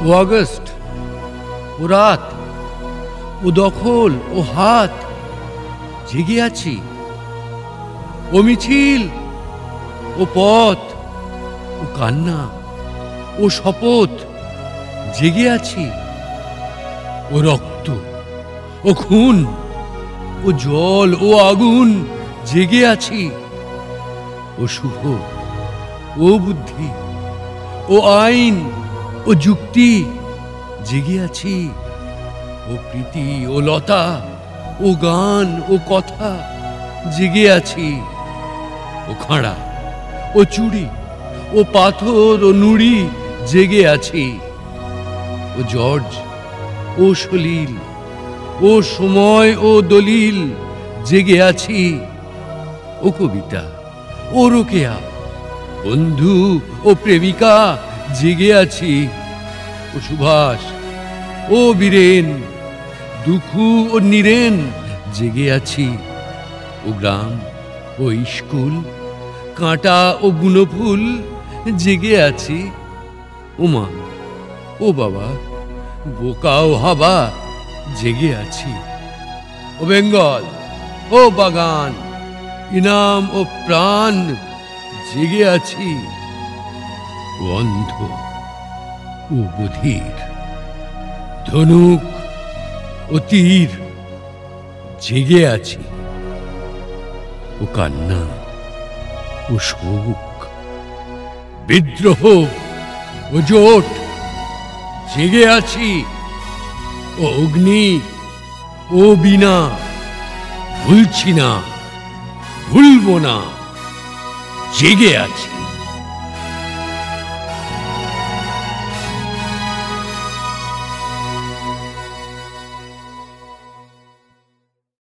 ও August, ও রাত, ও দখল, ও হাত, জেগে আছি। ও মিছিল, ও পথ, ও কান্না, ও শপথ, জেগে আছি। ও রক্ত, ও খুন, ও জল, ও আগুন, জেগে আছি। ও শুভ, ও বুদ্ধি, ও আইন, ও যুক্তি, জেগে আছি। ও প্রীতি, ও লতা, ও গান, ও কথা, জেগে আছি। ও খাঁড়া, ও চুড়ি, ও পাথর, ও নুড়ি, জেগে আছি। ও জর্জ, ও সলিল, ও সময়, ও দলিল, জেগে আছি। ও কবিতা, ও রোকেয়া, বন্ধু, ও প্রেমিকা, জেগে আছি। ও সুভাষ, ও বীরেন, দুখু, ও নীরেন, জেগে আছি। ও গ্রাম, ও স্কুল, কাঁটা, ও বুনোফুল, জেগে আছি। ও মা, ও বাবা, বোকা, ও হাবা, জেগে আছি। ও বেঙ্গল, ও বাগান, ইনাম, ও প্রাণ, জেগে আছি। ও অন্ধ, ও বধির, ধনুক, ও তীর, জেগে আছি। ও কান্না, ও শোক, বিদ্রোহ, ও জোট, জেগে আছি। ও অগ্নি, ও বীণা, ভুলছি না, ভুলব না, জেগে আছি।